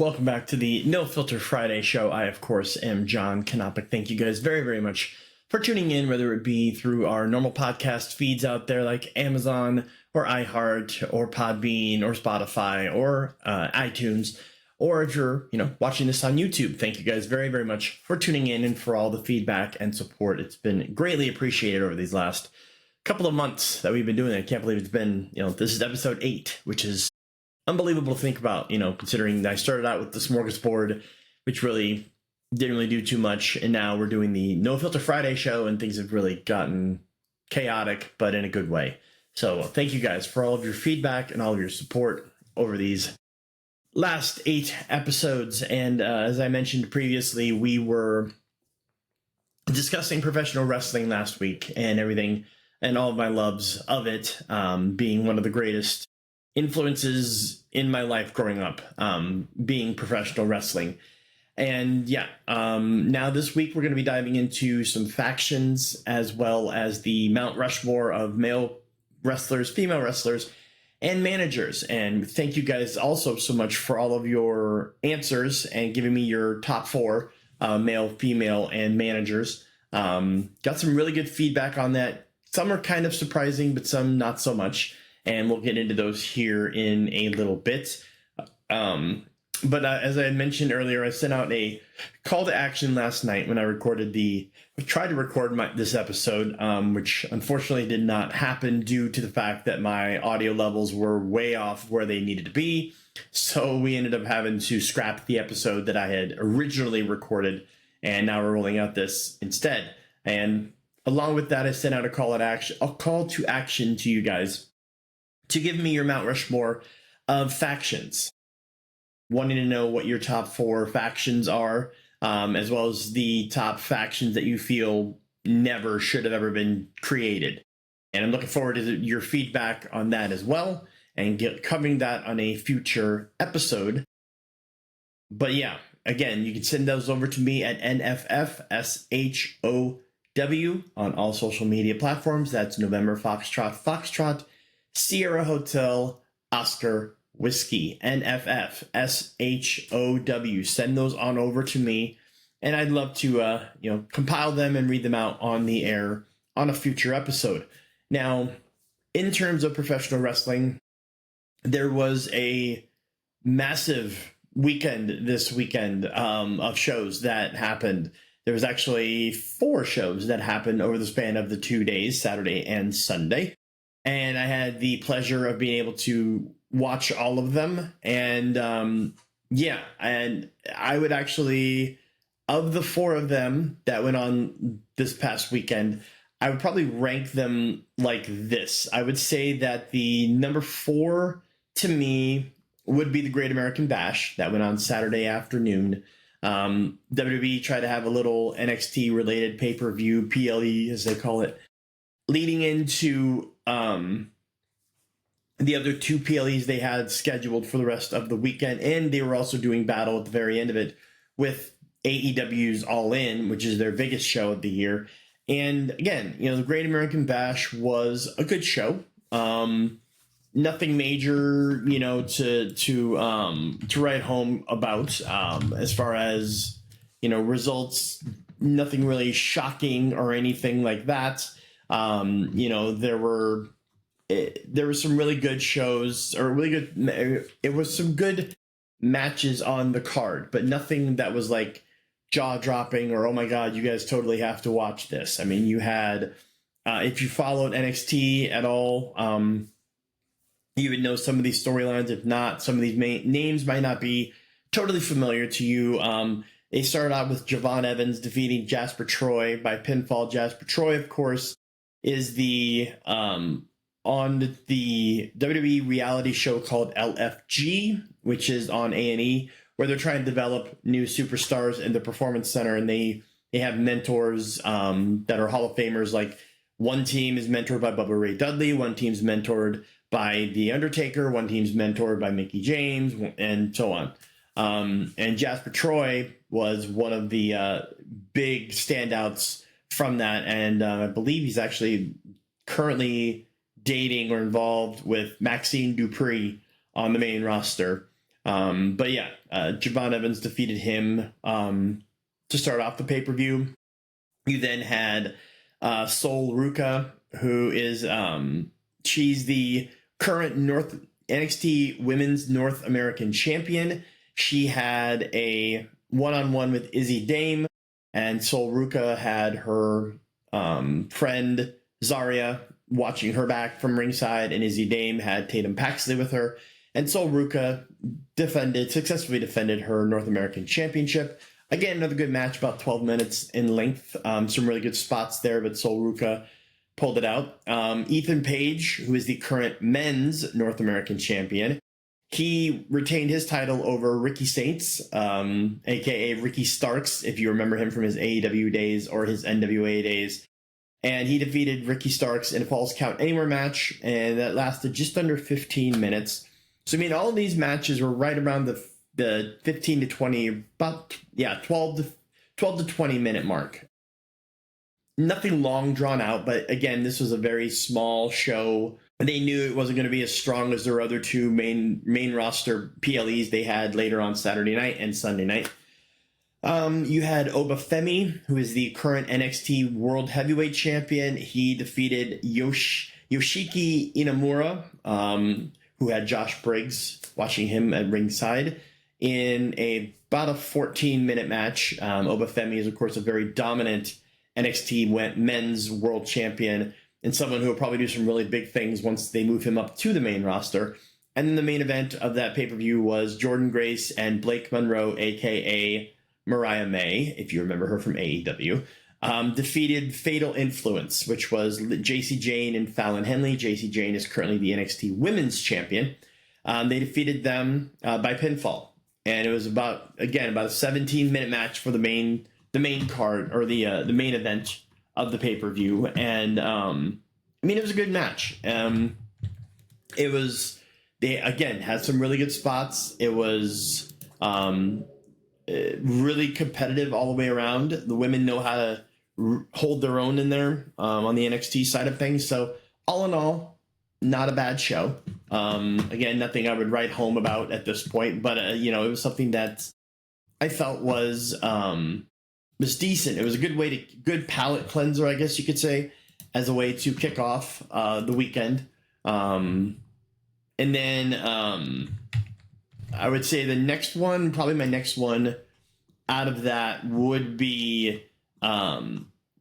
Welcome back to the No Filter Friday show. I, of course, am John Canopic. Thank you guys very, very much for tuning in, whether it be through our normal podcast feeds out there like Amazon or iHeart or Podbean or Spotify or iTunes, or if you're, watching this on YouTube. Thank you guys very, very much for tuning in and for all the feedback and support. It's been greatly appreciated over these last couple of months that we've been doing it. I can't believe it's been, this is episode 8, which is unbelievable to think about, considering that I started out with the smorgasbord, which really didn't really do too much. And now we're doing the No Filter Friday show and things have really gotten chaotic, but in a good way. So thank you guys for all of your feedback and all of your support over these last 8 episodes. And as I mentioned previously, we were discussing professional wrestling last week and everything and all of my loves of it, being one of the greatest influences in my life growing up, being professional wrestling. And now this week we're going to be diving into some factions as well as the Mount Rushmore of male wrestlers, female wrestlers, and managers. And thank you guys also so much for all of your answers and giving me your top 4 male, female, and managers. Got some really good feedback on that. Some are kind of surprising, but some not so much. And we'll get into those here in a little bit. But as I had mentioned earlier, I sent out a call to action last night when I tried to record this episode, which unfortunately did not happen due to the fact that my audio levels were way off where they needed to be. So we ended up having to scrap the episode that I had originally recorded, and now we're rolling out this instead. And along with that, I sent out a call to action to you guys to give me your Mount Rushmore of factions. Wanting to know what your top 4 factions are, as well as the top factions that you feel never should have ever been created. And I'm looking forward to your feedback on that as well, and covering that on a future episode. But yeah, again, you can send those over to me at NFFSHOW on all social media platforms. That's November Foxtrot, Sierra Hotel, Oscar, Whiskey, NFFSHOW. Send those on over to me, and I'd love to, compile them and read them out on the air on a future episode. Now, in terms of professional wrestling, there was a massive weekend this weekend of shows that happened. There was actually 4 shows that happened over the span of the 2 days, Saturday and Sunday. And I had the pleasure of being able to watch all of them. And and I would actually, of the 4 of them that went on this past weekend, I would probably rank them like this. I would say that the number 4 to me would be the Great American Bash that went on Saturday afternoon. WWE tried to have a little NXT related pay-per-view, PLE as they call it, leading into the other 2 PLEs they had scheduled for the rest of the weekend. And they were also doing battle at the very end of it with AEW's All In, which is their biggest show of the year. And again, the Great American Bash was a good show. Nothing major, to write home about, as far as, results, nothing really shocking or anything like that. There were some really good shows, it was some good matches on the card, but nothing that was like jaw dropping or, oh my God, you guys totally have to watch this. I mean, you had, if you followed NXT at all, you would know some of these storylines. If not, some of these names might not be totally familiar to you. They started out with Javon Evans defeating Jasper Troy by pinfall. Jasper Troy, of course, is the on the WWE reality show called LFG, which is on A&E, where they're trying to develop new superstars in the Performance Center, and they have mentors that are Hall of Famers. Like, one team is mentored by Bubba Ray Dudley, one team's mentored by The Undertaker, one team's mentored by Mickey James, and so on. And Jasper Troy was one of the big standouts from that, and I believe he's actually currently dating or involved with Maxine Dupree on the main roster. But yeah, Javon Evans defeated him to start off the pay-per-view. You then had Sol Ruca, who is she's the current NXT Women's North American Champion. She had a one-on-one with Izzy Dame, and Sol Ruca had her friend Zarya watching her back from ringside, and Izzy Dame had Tatum Paxley with her. And Sol Ruca successfully defended her North American Championship. Again, another good match, about 12 minutes in length. Some really good spots there, but Sol Ruca pulled it out. Ethan Page, who is the current men's North American champion, he retained his title over Ricky Saints, a.k.a. Ricky Starks, if you remember him from his AEW days or his NWA days. And he defeated Ricky Starks in a Falls Count Anywhere match, and that lasted just under 15 minutes. So, I mean, all of these matches were right around the 15 to 20, 12 to 20 minute mark. Nothing long drawn out, but again, this was a very small show. They knew it wasn't going to be as strong as their other two main roster PLEs they had later on Saturday night and Sunday night. You had Obafemi, who is the current NXT World Heavyweight Champion. He defeated Yoshiki Inamura, who had Josh Briggs watching him at ringside in about a 14-minute match. Obafemi is, of course, a very dominant NXT men's world champion and someone who will probably do some really big things once they move him up to the main roster. And then the main event of that pay-per-view was Jordan Grace and Blake Monroe, a.k.a. Mariah May, if you remember her from AEW, defeated Fatal Influence, which was JC Jane and Fallon Henley. JC Jane is currently the NXT Women's Champion. They defeated them by pinfall. And it was about a 17-minute match for the main card, or the main event of the pay-per-view. And it was a good match. They again had some really good spots. It was really competitive all the way around. The women know how to hold their own in there on the NXT side of things. So all in all, not a bad show. Again, nothing I would write home about at this point, but it was something that I felt was decent. It was a good palate cleanser, I guess you could say, as a way to kick off the weekend. And then I would say my next one out of that would be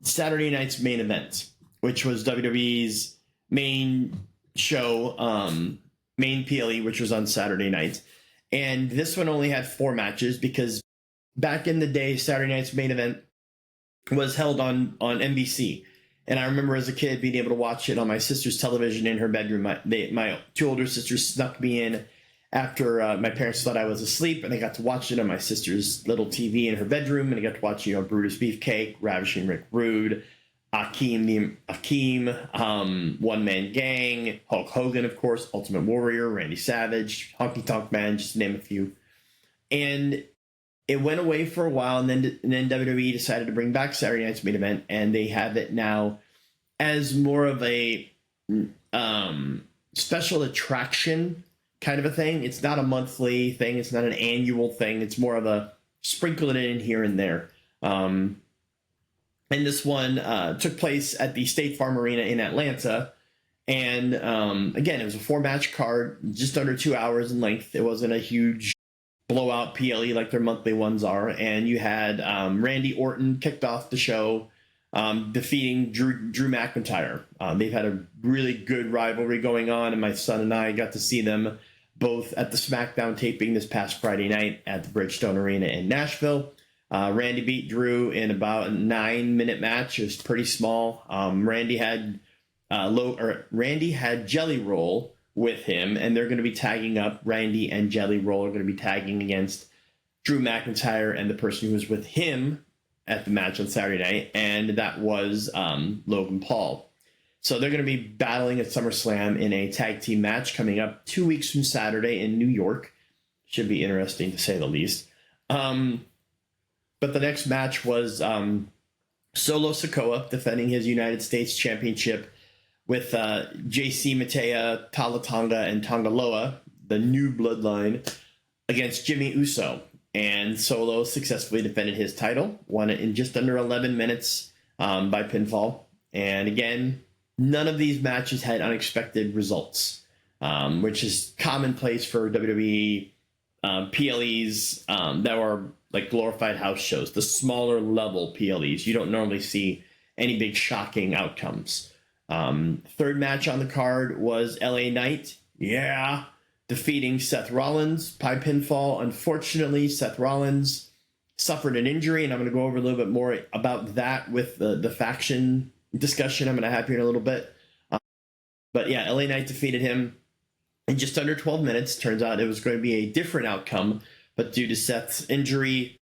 Saturday night's main event, which was WWE's main show, main PLE, which was on Saturday night. And this one only had 4 matches because back in the day, Saturday night's main event was held on NBC. And I remember as a kid being able to watch it on my sister's television in her bedroom. My 2 older sisters snuck me in after my parents thought I was asleep, and I got to watch it on my sister's little TV in her bedroom, and I got to watch, Brutus Beefcake, Ravishing Rick Rude, Akeem, One Man Gang, Hulk Hogan, of course, Ultimate Warrior, Randy Savage, Honky Tonk Man, just to name a few. And it went away for a while, and then WWE decided to bring back Saturday night's main event, and they have it now as more of a special attraction kind of a thing. It's not a monthly thing. It's not an annual thing. It's more of a sprinkle it in here and there. And this one took place at the State Farm Arena in Atlanta. And again, it was a 4-match card, just under 2 hours in length. It wasn't a huge blowout PLE like their monthly ones are. And you had Randy Orton kicked off the show, defeating Drew McIntyre. They've had a really good rivalry going on, and my son and I got to see them both at the SmackDown taping this past Friday night at the Bridgestone Arena in Nashville. Randy beat Drew in about a 9-minute match. It was pretty small. Randy had Jelly Roll with him, and they're going to be tagging up. Randy and Jelly Roll are going to be tagging against Drew McIntyre and the person who was with him at the match on Saturday night, and that was Logan Paul. So they're going to be battling at SummerSlam in a tag team match coming up 2 weeks from Saturday in New York. Should be interesting to say the least. But the next match was Solo Sikoa defending his United States Championship with JC Matea, Tala Tonga, and Tongaloa, the new bloodline, against Jimmy Uso. And Solo successfully defended his title, won it in just under 11 minutes by pinfall. And again, none of these matches had unexpected results, which is commonplace for WWE PLEs that are like glorified house shows, the smaller level PLEs. You don't normally see any big shocking outcomes. Third match on the card was LA Knight. Yeah. Defeating Seth Rollins by pinfall. Unfortunately, Seth Rollins suffered an injury, and I'm going to go over a little bit more about that with the faction discussion I'm going to have here in a little bit. But yeah, LA Knight defeated him in just under 12 minutes. Turns out it was going to be a different outcome, but due to Seth's injury,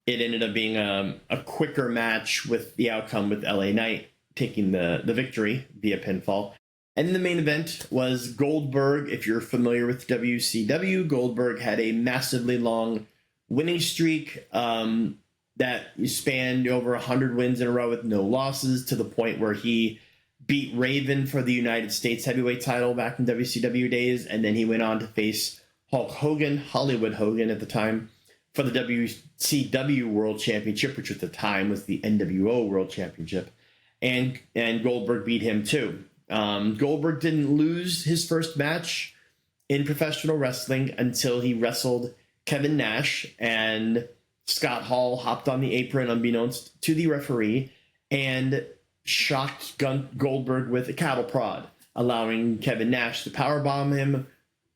it ended up being a quicker match with the outcome with LA Knight taking the victory via pinfall. And the main event was Goldberg. If you're familiar with WCW, Goldberg had a massively long winning streak that spanned over 100 wins in a row with no losses, to the point where he beat Raven for the United States heavyweight title back in WCW days. And then he went on to face Hulk Hogan, Hollywood Hogan at the time, for the WCW World Championship, which at the time was the NWO World Championship. And Goldberg beat him too. Goldberg didn't lose his first match in professional wrestling until he wrestled Kevin Nash, and Scott Hall hopped on the apron unbeknownst to the referee and shocked Goldberg with a cattle prod, allowing Kevin Nash to powerbomb him,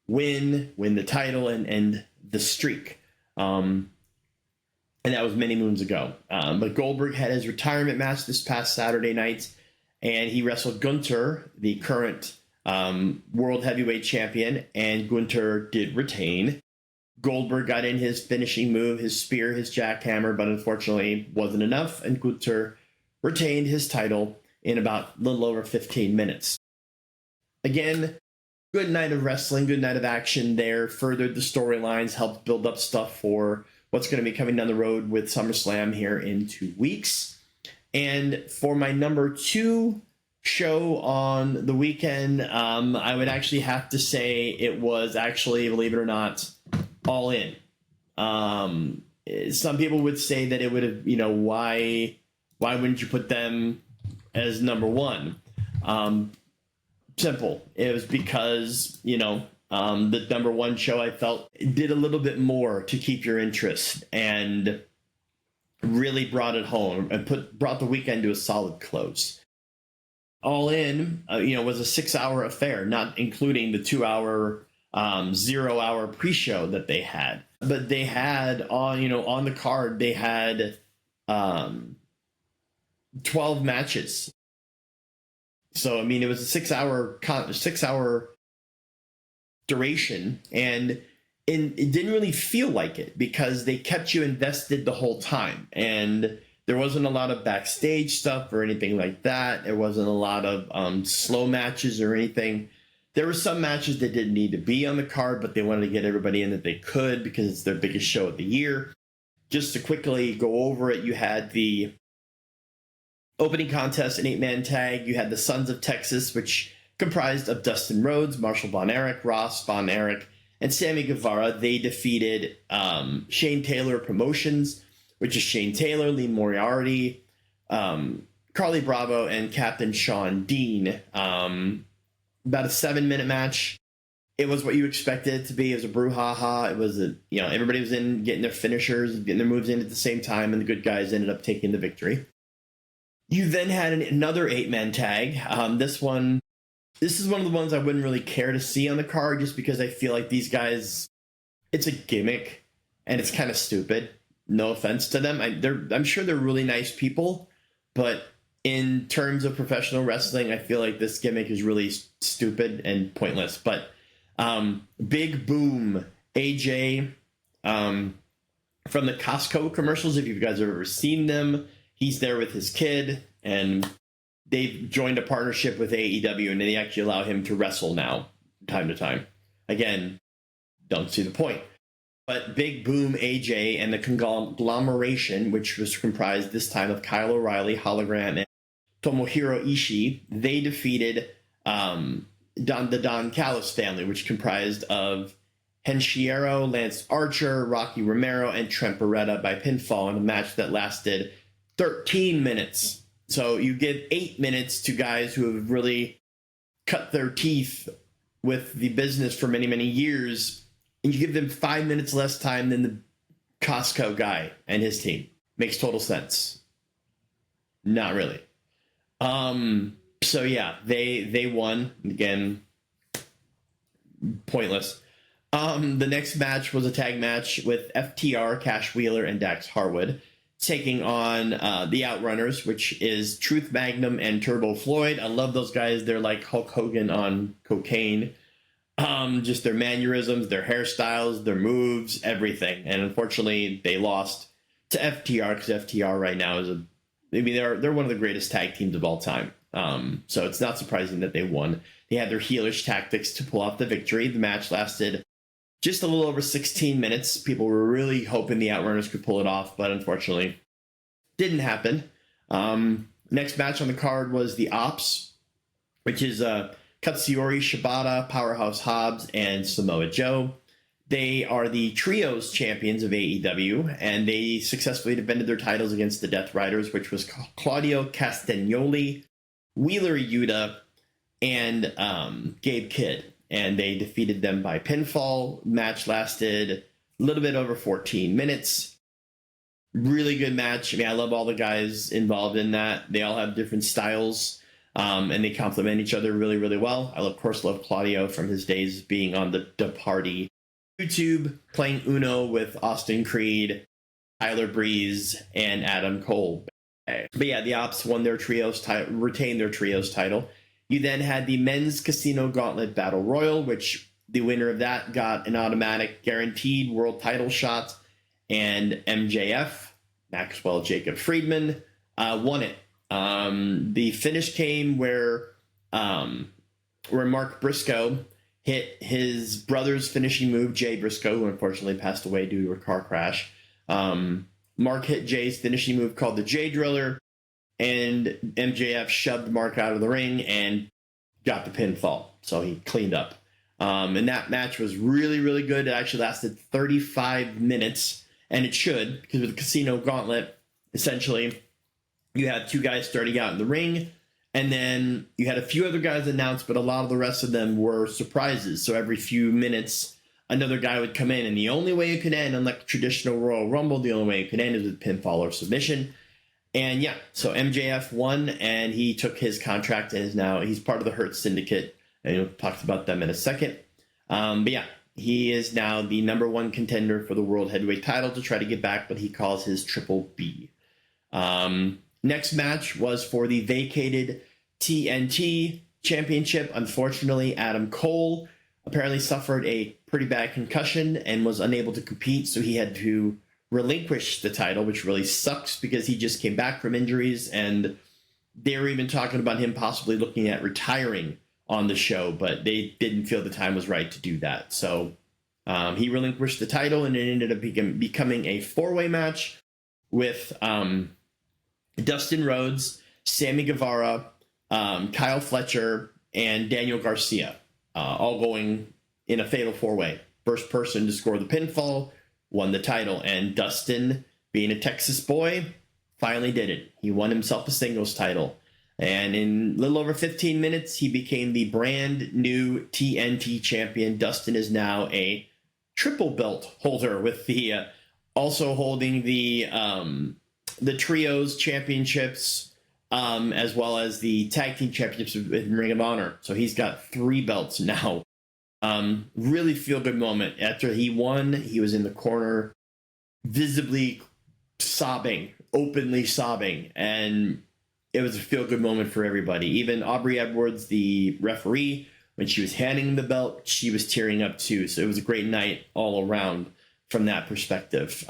win the title, and end the streak. And that was many moons ago. But Goldberg had his retirement match this past Saturday night, and he wrestled Gunther, the current World Heavyweight Champion, and Gunther did retain. Goldberg got in his finishing move, his spear, his jackhammer, but unfortunately wasn't enough, and Gunther retained his title in about a little over 15 minutes. Again, good night of wrestling, good night of action there, furthered the storylines, helped build up stuff for what's going to be coming down the road with SummerSlam here in 2 weeks. And for my number 2 show on the weekend, I would actually have to say it was actually, believe it or not, All In. Some people would say that it would have, why wouldn't you put them as number 1? Simple. It was because, the number 1 show, I felt did a little bit more to keep your interest and really brought it home and brought the weekend to a solid close. All In, was a 6-hour affair, not including the 2-hour, 0-hour pre-show that they had. But they had on the card, they had 12 matches. So it was a 6-hour duration, and it didn't really feel like it because they kept you invested the whole time, and there wasn't a lot of backstage stuff or anything like that. There wasn't a lot of slow matches or anything. There were some matches that didn't need to be on the card, but they wanted to get everybody in that they could because it's their biggest show of the year. Just to quickly go over it, you had the opening contest, an 8-man tag. You had the Sons of Texas, which comprised of Dustin Rhodes, Marshall Von Erich, Ross Von Erich, and Sammy Guevara. They defeated Shane Taylor Promotions, which is Shane Taylor, Lee Moriarty, Carly Bravo, and Captain Sean Dean. About a 7-minute match. It was what you expected it to be. It was a brouhaha. It was everybody was in getting their finishers, getting their moves in at the same time, and the good guys ended up taking the victory. You then had another 8-man tag. This is one of the ones I wouldn't really care to see on the card, just because I feel like these guys, it's a gimmick and it's kind of stupid. No offense to them. I'm sure they're really nice people, but in terms of professional wrestling, I feel like this gimmick is really stupid and pointless. But Big Boom AJ from the Costco commercials, if you guys have ever seen them, he's there with his kid, and they've joined a partnership with AEW, and they actually allow him to wrestle now, time to time. Again, don't see the point. But Big Boom AJ and the conglomeration, which was comprised this time of Kyle O'Reilly, Hologram, and Tomohiro Ishii, they defeated the Don Callis family, which comprised of Henchiero, Lance Archer, Rocky Romero, and Trent Beretta by pinfall in a match that lasted 13 minutes. So you give 8 minutes to guys who have really cut their teeth with the business for many, many years, and you give them 5 minutes less time than the Costco guy and his team. Makes total sense. Not really. So yeah, they won. Again, pointless. The next match was a tag match with FTR, Cash Wheeler, and Dax Harwood taking on the Outrunners, which is Truth Magnum and Turbo Floyd. I love those guys. They're like Hulk Hogan on cocaine. Just their mannerisms, their hairstyles, their moves, everything. And unfortunately, they lost to FTR because FTR right now is they're one of the greatest tag teams of all time. So it's not surprising that they won. They had their heelish tactics to pull off the victory. The match lasted just a little over 16 minutes. People were really hoping the Outrunners could pull it off, but unfortunately, didn't happen. Next match on the card was the Ops, which is Katsuyori Shibata, Powerhouse Hobbs, and Samoa Joe. They are the Trios champions of AEW, and they successfully defended their titles against the Death Riders, which was Claudio Castagnoli, Wheeler Yuta, and Gabe Kidd. And they defeated them by pinfall. Match lasted a little bit over 14 minutes. Really good match. I mean, I love all the guys involved in that. They all have different styles, and they complement each other really, really well. I, of course, love Claudio from his days being on the Party YouTube, playing Uno with Austin Creed, Tyler Breeze, and Adam Cole. But yeah, the Ops won their trios retained their trios title. You then had the Men's Casino Gauntlet Battle Royal, which the winner of that got an automatic guaranteed world title shot, and MJF, Maxwell Jacob Friedman, won it. The finish came where Mark Briscoe hit his brother's finishing move, Jay Briscoe, who unfortunately passed away due to a car crash. Mark hit Jay's finishing move called the Jay Driller, and MJF shoved Mark out of the ring and got the pinfall. So he cleaned up. And that match was really, really good. It actually lasted 35 minutes, and it should, because with the Casino Gauntlet, essentially, you had two guys starting out in the ring, and then you had a few other guys announced, but a lot of the rest of them were surprises. So every few minutes, another guy would come in, and the only way it could end, unlike traditional Royal Rumble, the only way it could end is with pinfall or submission. And yeah, so MJF won, and he took his contract and he's part of the Hurt Syndicate, and we'll talk about them in a second. But yeah, he is now the number one contender for the World Heavyweight title to try to get back what he calls his Triple B. Next match was for the vacated TNT Championship. Unfortunately, Adam Cole apparently suffered a pretty bad concussion and was unable to compete, so he had to relinquish the title, which really sucks because he just came back from injuries, and they were even talking about him possibly looking at retiring on the show, but they didn't feel the time was right to do that. So he relinquished the title, and it ended up becoming a four-way match with Dustin Rhodes, Sammy Guevara, Kyle Fletcher, and Daniel Garcia, all going in a fatal four-way. First person to score the pinfall won the title, and Dustin, being a Texas boy, finally did it. He won himself a singles title, and in a little over 15 minutes, he became the brand new TNT champion. Dustin is now a triple belt holder, with the also holding the trios championships, as well as the tag team championships in Ring of Honor. So he's got 3 belts now. Really feel good moment. After he won, he was in the corner, visibly sobbing, openly sobbing, and it was a feel good moment for everybody. Even Aubrey Edwards, the referee, when she was handing the belt, she was tearing up too. So it was a great night all around from that perspective.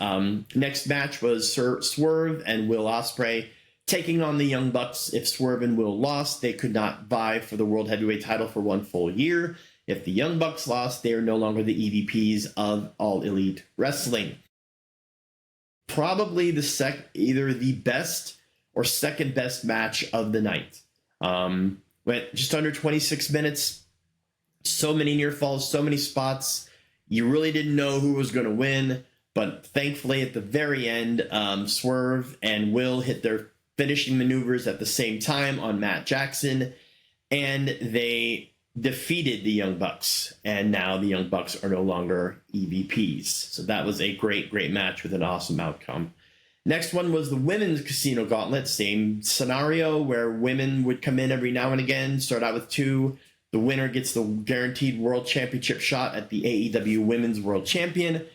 Next match was Swerve and Will Ospreay taking on the Young Bucks. If Swerve and Will lost, they could not vie for the World Heavyweight title for one full year. If the Young Bucks lost, they are no longer the EVPs of All Elite Wrestling. Probably either the best or second best match of the night. Went just under 26 minutes. So many near falls, so many spots. You really didn't know who was going to win, but thankfully at the very end, Swerve and Will hit their finishing maneuvers at the same time on Matt Jackson, and they defeated the Young Bucks, and now the Young Bucks are no longer EVPs. So that was a great, great match with an awesome outcome. Next one was the Women's Casino Gauntlet. Same scenario where women would come in every now and again, start out with 2. The winner gets the guaranteed World Championship shot at the AEW Women's World Champion.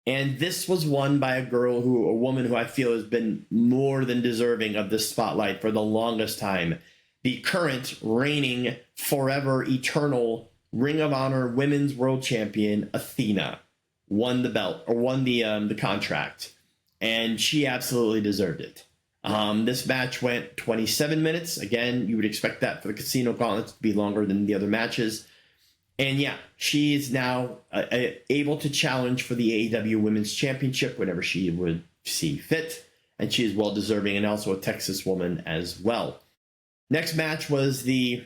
And this was won by a woman who I feel has been more than deserving of this spotlight for the longest time. The current reigning, forever, eternal Ring of Honor Women's World Champion, Athena, won the belt, or won the contract. And she absolutely deserved it. This match went 27 minutes. Again, you would expect that for the Casino Gauntlet to be longer than the other matches. And yeah, she is now able to challenge for the AEW Women's Championship whenever she would see fit. And she is well deserving, and also a Texas woman as well. Next match was the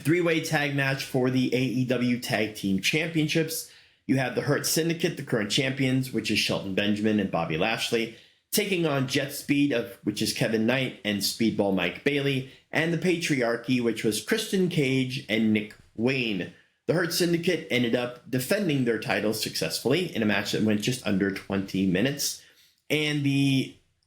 3-way tag match for the AEW Tag Team Championships. You have the Hurt Syndicate, the current champions, which is Shelton Benjamin and Bobby Lashley, taking on Jet Speed, which is Kevin Knight and Speedball Mike Bailey, and the Patriarchy, which was Christian Cage and Nick Wayne. The Hurt Syndicate ended up defending their titles successfully in a match that went just under 20 minutes. And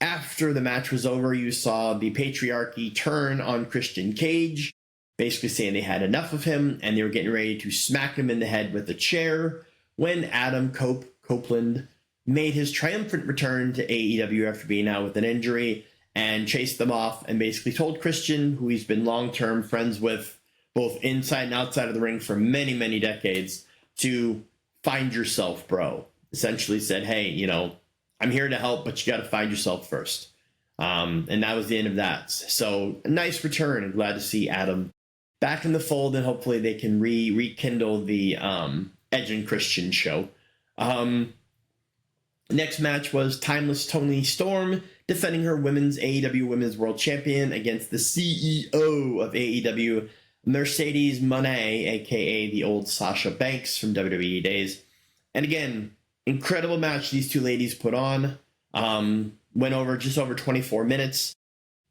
after the match was over, you saw the Patriarchy turn on Christian Cage, basically saying they had enough of him and they were getting ready to smack him in the head with a chair when Adam Copeland made his triumphant return to AEW after being out with an injury and chased them off and basically told Christian, who he's been long-term friends with both inside and outside of the ring for many, many decades, to find yourself, bro. Essentially said, hey, I'm here to help, but you got to find yourself first. And that was the end of that. So a nice return. I'm glad to see Adam back in the fold, and hopefully they can rekindle the Edge and Christian show. Next match was Timeless Toni Storm defending her AEW Women's World Champion against the CEO of AEW, Mercedes Moné, a.k.a. the old Sasha Banks from WWE days. And again, incredible match these two ladies put on. Went over just over 24 minutes.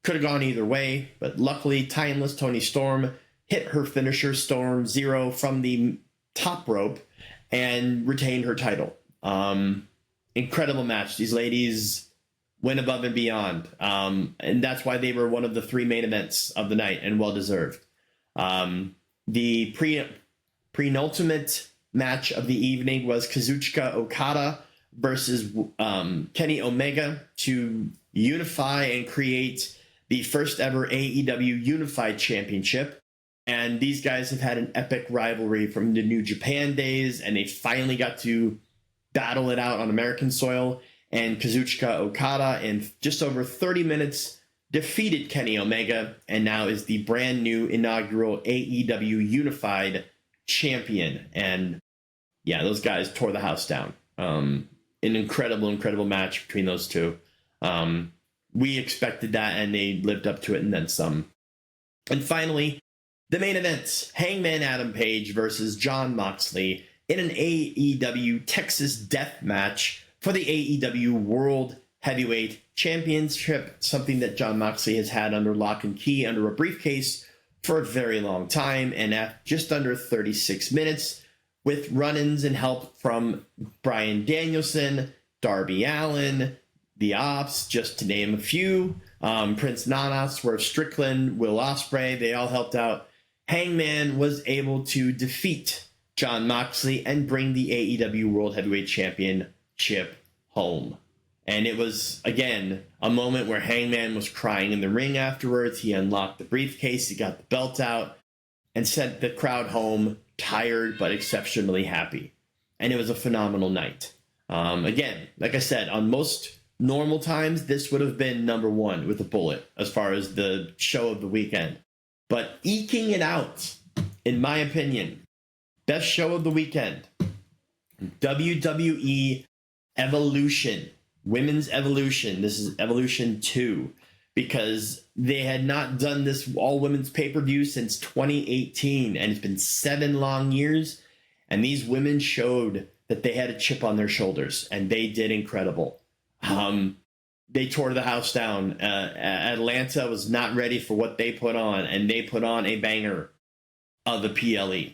Could have gone either way, but luckily Timeless Toni Storm hit her finisher, Storm Zero, from the top rope and retained her title. Incredible match. These ladies went above and beyond. And that's why they were one of the 3 main events of the night, and well-deserved. The penultimate match of the evening was Kazuchika Okada versus Kenny Omega to unify and create the first ever AEW Unified Championship. And these guys have had an epic rivalry from the New Japan days, and they finally got to battle it out on American soil. And Kazuchika Okada, in just over 30 minutes, defeated Kenny Omega, and now is the brand new inaugural AEW Unified Champion. And yeah, those guys tore the house down. An incredible, incredible match between those two. We expected that, and they lived up to it and then some. And finally, the main event, Hangman Adam Page versus Jon Moxley in an AEW Texas Death Match for the AEW World Heavyweight Championship, something that Jon Moxley has had under lock and key under a briefcase for a very long time, and at just under 36 minutes, with run-ins and help from Bryan Danielson, Darby Allin, The Ops, just to name a few, Prince Nana, Swerve Strickland, Will Ospreay, they all helped out. Hangman was able to defeat Jon Moxley and bring the AEW World Heavyweight Championship home. And it was, again, a moment where Hangman was crying in the ring afterwards. He unlocked the briefcase, he got the belt out, and sent the crowd home tired but exceptionally happy. And it was a phenomenal night. Again, like I said, on most normal times, this would have been number 1 with a bullet as far as the show of the weekend. But eking it out, in my opinion, best show of the weekend, WWE Evolution. Women's Evolution. This is Evolution 2, because they had not done this all-women's pay-per-view since 2018, and it's been 7 long years, And these women showed that they had a chip on their shoulders, and they did incredible. They tore the house down. Atlanta was not ready for what they put on, and they put on a banger of the PLE.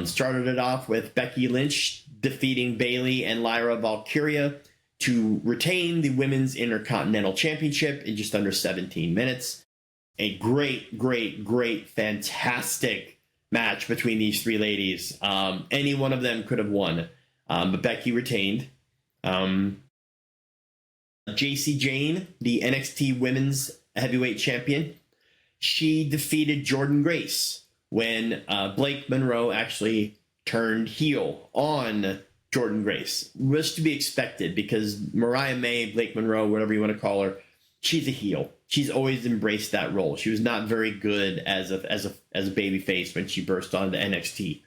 Started it off with Becky Lynch defeating Bayley and Lyra Valkyria to retain the Women's Intercontinental Championship in just under 17 minutes. A great, fantastic match between these three ladies. Any one of them could have won, but Becky retained. JC Jane, the NXT Women's Heavyweight Champion, she defeated Jordynne Grace when Blake Monroe actually turned heel on Jordynne Grace. Was to be expected because Mariah May, Blake Monroe, whatever you want to call her, she's a heel. She's always embraced that role. She was not very good as a babyface when she burst onto NXT.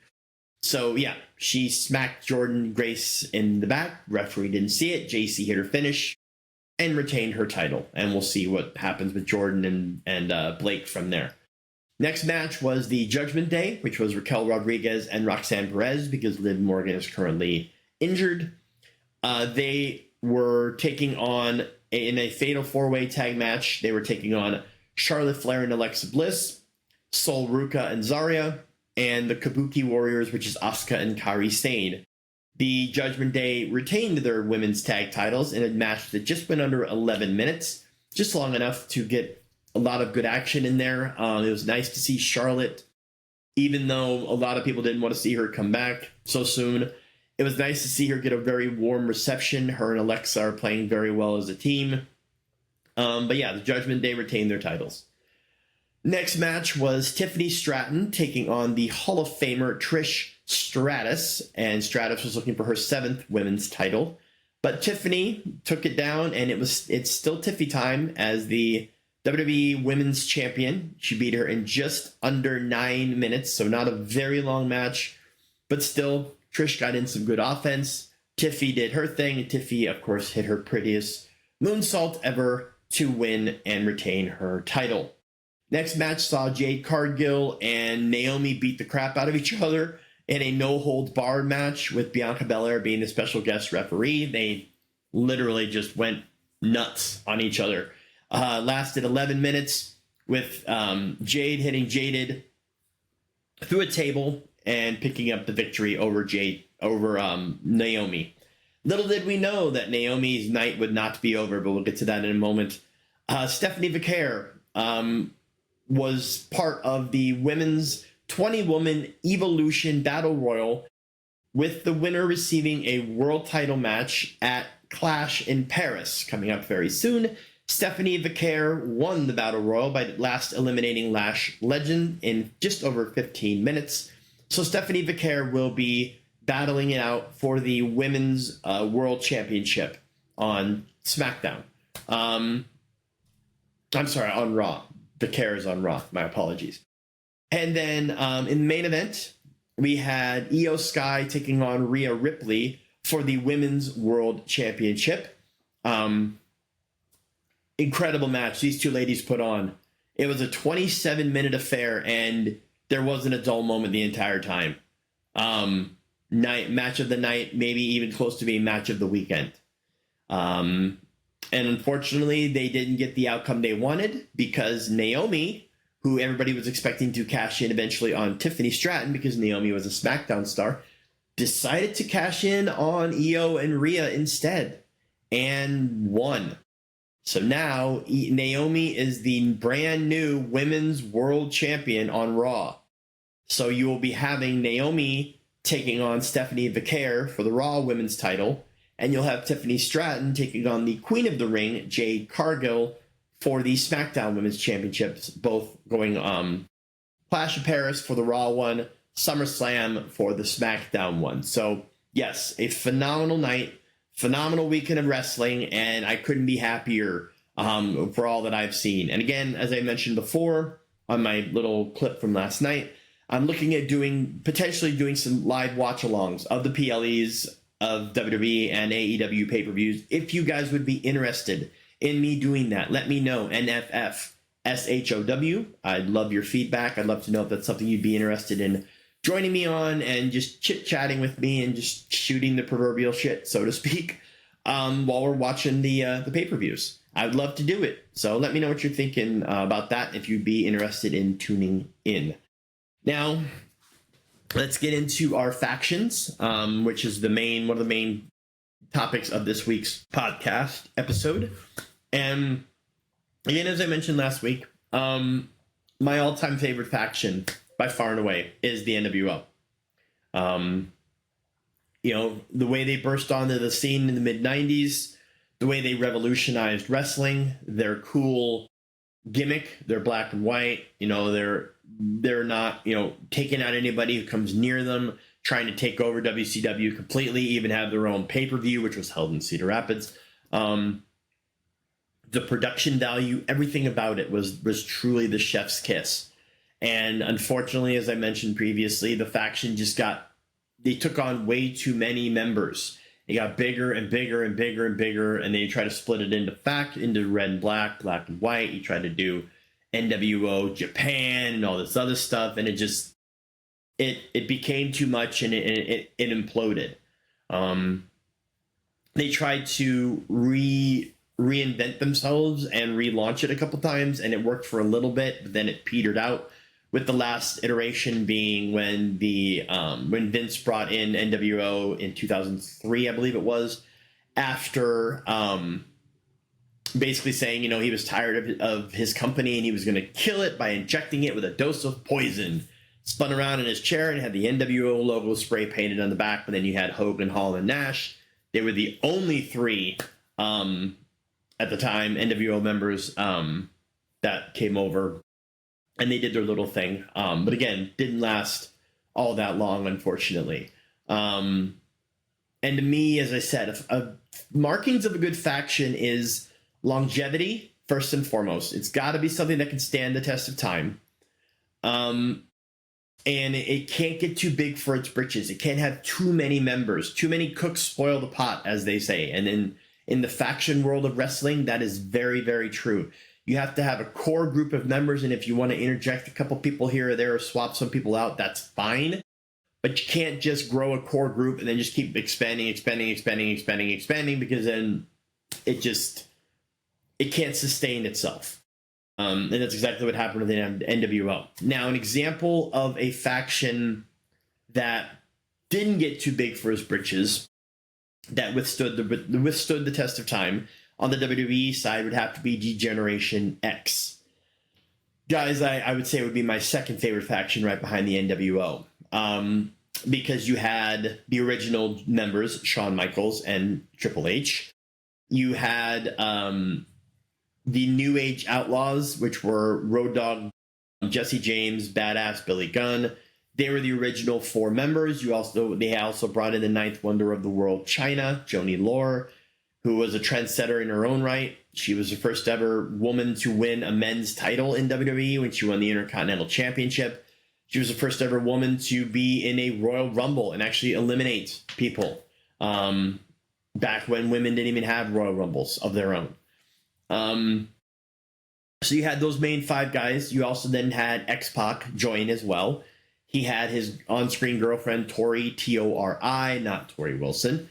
So yeah, she smacked Jordynne Grace in the back. Referee didn't see it. JC hit her finish and retained her title. And we'll see what happens with Jordynne and Blake from there. Next match was the Judgment Day, which was Raquel Rodriguez and Roxanne Perez because Liv Morgan is currently injured. They were taking on, in a fatal four-way tag match, they were taking on Charlotte Flair and Alexa Bliss, Sol Ruka and Zarya, and the Kabuki Warriors, which is Asuka and Kairi Sane. The Judgment Day retained their women's tag titles in a match that just went under 11 minutes, just long enough to get a lot of good action in there. It was nice to see Charlotte, even though a lot of people didn't want to see her come back so soon. It was nice to see her get a very warm reception. Her and Alexa are playing very well as a team. But yeah, the Judgment Day retained their titles. Next match was Tiffany Stratton taking on the Hall of Famer Trish Stratus. And Stratus was looking for her 7th women's title. But Tiffany took it down, and it's still Tiffy time as the WWE Women's Champion. She beat her in just under 9 minutes, so not a very long match, but still, Trish got in some good offense. Tiffy did her thing, and Tiffy, of course, hit her prettiest moonsault ever to win and retain her title. Next match saw Jade Cargill and Naomi beat the crap out of each other in a no-holds-barred match with Bianca Belair being the special guest referee. They literally just went nuts on each other. Lasted 11 minutes with Jade hitting Jaded through a table and picking up the victory over Naomi. Little did we know that Naomi's night would not be over, but we'll get to that in a moment. Stephanie Vicaire was part of the women's 20-woman Evolution Battle Royal, with the winner receiving a world title match at Clash in Paris coming up very soon. Stephanie Vicaire won the Battle Royal by last eliminating Lash Legend in just over 15 minutes. So Stephanie Vicaire will be battling it out for the Women's World Championship on SmackDown. I'm sorry, on Raw. Vicaire is on Raw. My apologies. And then in the main event, we had Io Sky taking on Rhea Ripley for the Women's World Championship. Incredible match these two ladies put on. It was a 27-minute affair, and there wasn't a dull moment the entire time. Match of the night, maybe even close to being match of the weekend. And unfortunately, they didn't get the outcome they wanted because Naomi, who everybody was expecting to cash in eventually on Tiffany Stratton because Naomi was a SmackDown star, decided to cash in on Io and Rhea instead and won. So now Naomi is the brand new Women's World Champion on Raw. So you will be having Naomi taking on Stephanie Vicaire for the Raw Women's title, and you'll have Tiffany Stratton taking on the Queen of the Ring, Jade Cargill, for the SmackDown Women's Championships, both going Clash of Paris for the Raw one, SummerSlam for the SmackDown one. So yes, a phenomenal night. Phenomenal weekend of wrestling, and I couldn't be happier for all that I've seen. And again, as I mentioned before on my little clip from last night, I'm looking at potentially doing some live watch-alongs of the PLEs of WWE and AEW pay-per-views. If you guys would be interested in me doing that, let me know. NFF SHOW. I'd love your feedback. I'd love to know if that's something you'd be interested in joining me on and just chit-chatting with me and just shooting the proverbial shit, so to speak, while we're watching the pay-per-views. I would love to do it. So let me know what you're thinking about that if you'd be interested in tuning in. Now, let's get into our factions, which is one of the main topics of this week's podcast episode. And again, as I mentioned last week, my all-time favorite faction by far and away is the NWO. The way they burst onto the scene in the mid-90s, the way they revolutionized wrestling, their cool gimmick, they're black and white, they're not, taking out anybody who comes near them, trying to take over WCW completely, even have their own pay-per-view, which was held in Cedar Rapids. The production value, everything about it was truly the chef's kiss. And unfortunately, as I mentioned previously, the faction they took on way too many members. It got bigger and bigger and bigger and bigger, and then you try to split it into red and black, black and white. You try to do NWO Japan and all this other stuff, and it became too much, and it imploded. They tried to reinvent themselves and relaunch it a couple times, and it worked for a little bit, but then it petered out, with the last iteration being when when Vince brought in NWO in 2003, I believe it was, after basically saying, he was tired of his company and he was going to kill it by injecting it with a dose of poison. Spun around in his chair and had the NWO logo spray painted on the back, but then you had Hogan, Hall, and Nash. They were the only three at the time NWO members that came over, and they did their little thing. But again, didn't last all that long, unfortunately. And to me, as I said, markings of a good faction is longevity, first and foremost. It's got to be something that can stand the test of time. And it can't get too big for its britches. It can't have too many members. Too many cooks spoil the pot, as they say. And in the faction world of wrestling, that is very, very true. You have to have a core group of members, and if you want to interject a couple people here or there or swap some people out, that's fine. But you can't just grow a core group and then just keep expanding, because then it can't sustain itself. And that's exactly what happened with the NWO. Now, an example of a faction that didn't get too big for his britches, that withstood the test of time on the WWE side, would have to be Generation X. Guys, I would say it would be my second favorite faction right behind the NWO. Because you had the original members, Shawn Michaels and Triple H. You had the New Age Outlaws, which were Road Dogg, Jesse James, Badass, Billy Gunn. They were the original four members. They also brought in the ninth wonder of the world, Chyna, Joni Lore, who was a trendsetter in her own right. She was the first ever woman to win a men's title in WWE when she won the Intercontinental Championship. She was the first ever woman to be in a Royal Rumble and actually eliminate people, back when women didn't even have Royal Rumbles of their own. So you had those main five guys. You also then had X-Pac join as well. He had his on-screen girlfriend, Tori, Tori, not Tori Wilson.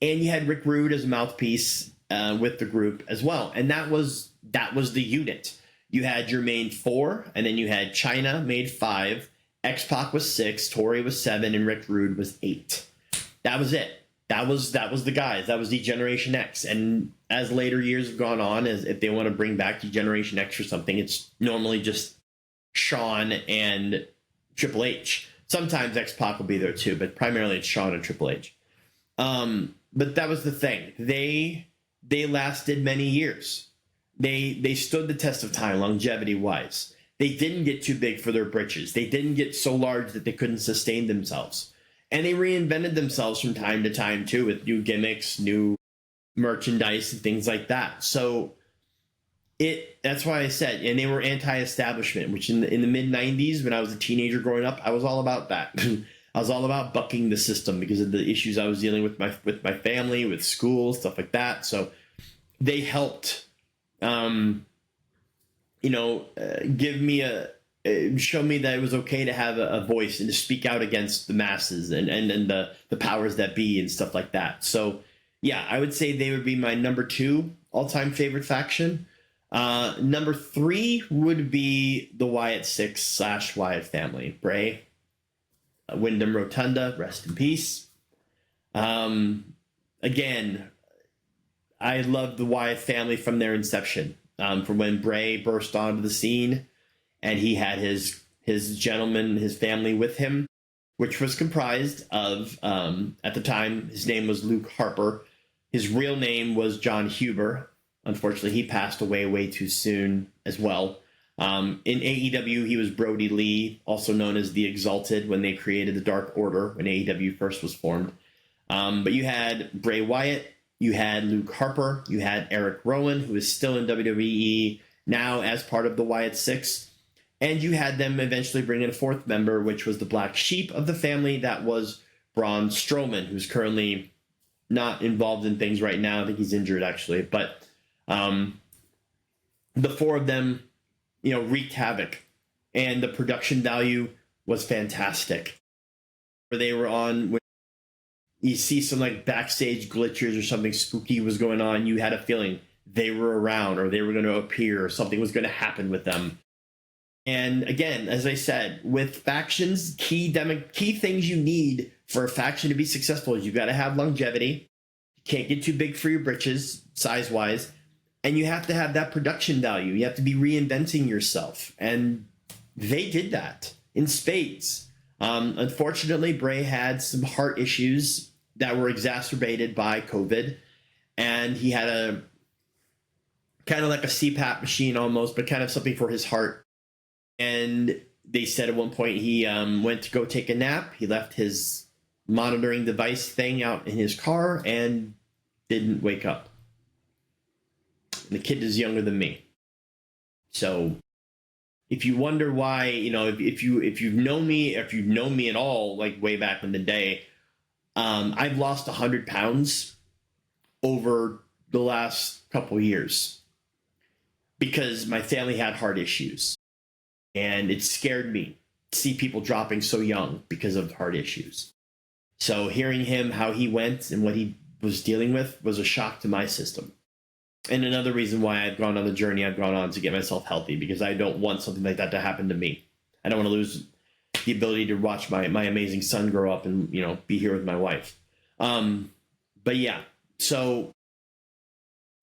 And you had Rick Rude as a mouthpiece with the group as well. And that was the unit. You had your main four, and then you had Chyna made 5, X-Pac was 6, Tori was 7, and Rick Rude was 8. That was it. That was the guys. That was the Generation X. And as later years have gone on, as if they want to bring back the Generation X or something, it's normally just Shawn and Triple H. Sometimes X-Pac will be there too, but primarily it's Shawn and Triple H. But that was the thing. They lasted many years. They stood the test of time, longevity-wise. They didn't get too big for their britches. They didn't get so large that they couldn't sustain themselves. And they reinvented themselves from time to time, too, with new gimmicks, new merchandise, and things like that. So that's why I said, and they were anti-establishment, which in the mid-90s, when I was a teenager growing up, I was all about that. I was all about bucking the system because of the issues I was dealing with my family, with school, stuff like that. So they helped, give me showed me that it was okay to have a voice and to speak out against the masses and the powers that be and stuff like that. So yeah, I would say they would be my number 2 all-time favorite faction. Number 3 would be the Wyatt Six / Wyatt family. Bray, Wyndham Rotunda, rest in peace. Again, I love the Wyatt family from their inception, from when Bray burst onto the scene and he had his gentleman, his family with him, which was comprised of, at the time, his name was Luke Harper. His real name was John Huber. Unfortunately, he passed away way too soon as well. In AEW, he was Brody Lee, also known as the Exalted, when they created the Dark Order, when AEW first was formed. But you had Bray Wyatt, you had Luke Harper, you had Eric Rowan, who is still in WWE now as part of the Wyatt Six, and you had them eventually bring in a 4th member, which was the black sheep of the family. That was Braun Strowman, who's currently not involved in things right now. I think he's injured, actually. But the 4 of them, wreaked havoc, and the production value was fantastic. They were on, when you see some like backstage glitches or something spooky was going on, you had a feeling they were around or they were going to appear or something was going to happen with them. And again, as I said, with factions, key things you need for a faction to be successful is you've got to have longevity. You can't get too big for your britches, size-wise. And you have to have that production value. You have to be reinventing yourself. And they did that in spades. Unfortunately, Bray had some heart issues that were exacerbated by COVID. And he had a kind of like a CPAP machine almost, but kind of something for his heart. And they said at one point he went to go take a nap. He left his monitoring device thing out in his car and didn't wake up. The kid is younger than me. So if you wonder why, if you've known me, if you've known me at all, like way back in the day, I've lost 100 pounds over the last couple of years because my family had heart issues. And it scared me to see people dropping so young because of heart issues. So hearing him, how he went and what he was dealing with was a shock to my system. And another reason why I've gone on the journey I've gone on to get myself healthy, because I don't want something like that to happen to me. I don't want to lose the ability to watch my amazing son grow up and, be here with my wife. But yeah, so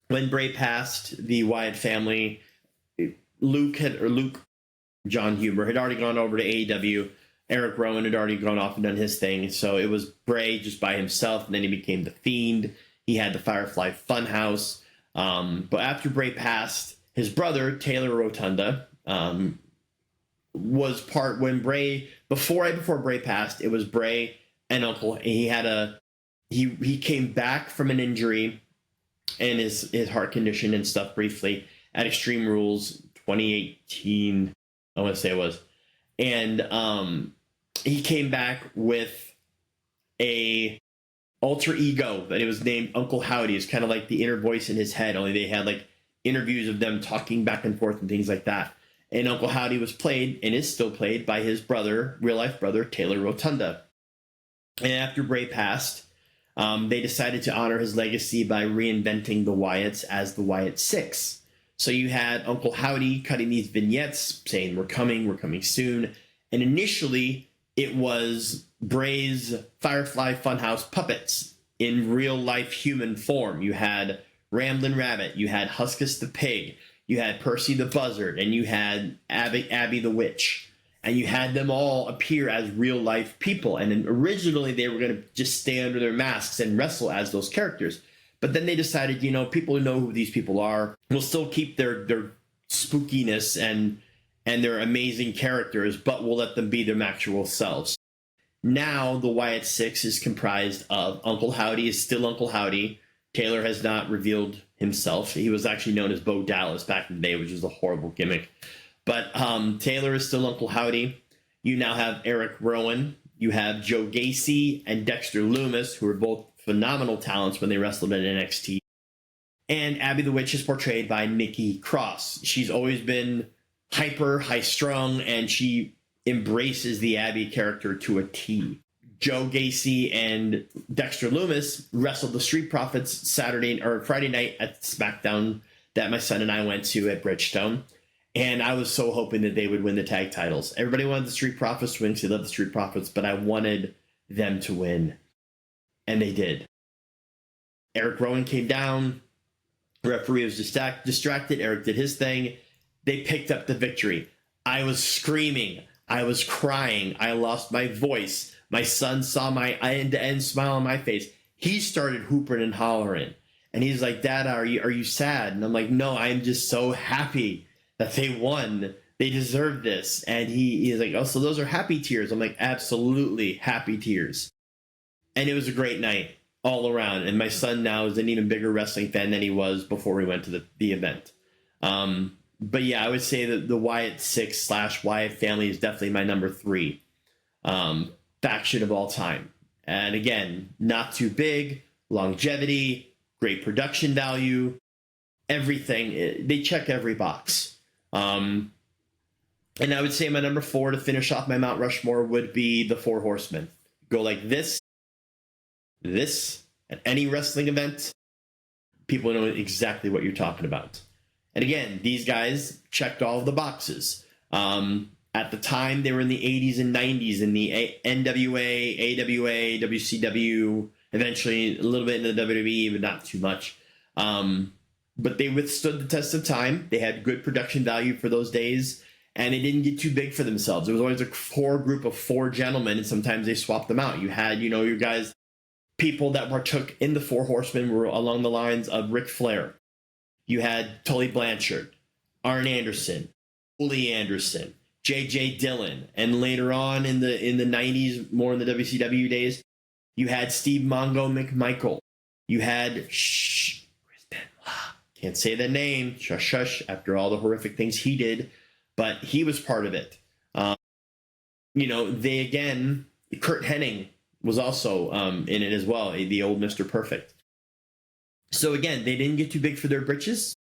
when Bray passed, the Wyatt family, John Huber had already gone over to AEW. Eric Rowan had already gone off and done his thing. So it was Bray just by himself, and then he became The Fiend. He had the Firefly Funhouse. But after Bray passed, his brother, Taylor Rotunda, was part when Bray, before Bray passed, it was Bray and Uncle. He came back from an injury and his heart condition and stuff briefly at Extreme Rules 2018. I want to say it was. And he came back with a alter ego that it was named Uncle Howdy. It's kind of like the inner voice in his head, only they had like interviews of them talking back and forth and things like that. And Uncle Howdy was played and is still played by his brother, real life brother, Taylor Rotunda. And after Bray passed, they decided to honor his legacy by reinventing the Wyatts as the Wyatt Six. So you had Uncle Howdy cutting these vignettes saying, we're coming soon. And initially, it was Bray's Firefly Funhouse puppets in real-life human form. You had Ramblin' Rabbit, you had Huskus the Pig, you had Percy the Buzzard, and you had Abby the Witch. And you had them all appear as real-life people. And originally, they were going to just stay under their masks and wrestle as those characters. But then they decided, people who know who these people are will still keep their spookiness and their amazing characters, but we'll let them be their actual selves. Now the Wyatt Six is comprised of Uncle Howdy is still Uncle Howdy. Taylor has not revealed himself. He was actually known as Bo Dallas back in the day, which is a horrible gimmick. But Taylor is still Uncle Howdy. You now have Eric Rowan. You have Joe Gacy and Dexter Lumis, who are both phenomenal talents when they wrestled at NXT. And Abby the Witch is portrayed by Nikki Cross. She's always been hyper, high-strung, and she embraces the Abby character to a T. Joe Gacy and Dexter Lumis wrestled the Street Profits Saturday or Friday night at SmackDown that my son and I went to at Bridgestone. And I was so hoping that they would win the tag titles. Everybody wanted the Street Profits to win because they love the Street Profits, but I wanted them to win. And they did. Eric Rowan came down. The referee was distracted. Eric did his thing. They picked up the victory. I was screaming. I was crying. I lost my voice. My son saw my end-to-end smile on my face. He started hooping and hollering. And he's like, Dad, are you sad? And I'm like, no, I'm just so happy that they won. They deserve this. And he's like, oh, so those are happy tears. I'm like, absolutely happy tears. And it was a great night all around. And my son now is an even bigger wrestling fan than he was before we went to the event. But yeah, I would say that the Wyatt 6 / Wyatt family is definitely my number 3 faction of all time. And again, not too big, longevity, great production value, everything. They check every box. And I would say my number 4 to finish off my Mount Rushmore would be the 4 Horsemen. Go like this, at any wrestling event, people know exactly what you're talking about. And again, these guys checked all of the boxes. At the time, they were in the 80s and 90s in the NWA, AWA, WCW, eventually a little bit in the WWE, but not too much. But they withstood the test of time. They had good production value for those days, and they didn't get too big for themselves. It was always a core group of 4 gentlemen, and sometimes they swapped them out. You had, your guys, people that partook in the 4 Horsemen were along the lines of Ric Flair. You had Tully Blanchard, Arn Anderson, Ole Anderson, J.J. Dillon, and later on in the 90s, more in the WCW days, you had Steve Mongo McMichael. You had can't say the name, shush, after all the horrific things he did, but he was part of it. Kurt Hennig was also in it as well, the old Mr. Perfect. So again, they didn't get too big for their britches.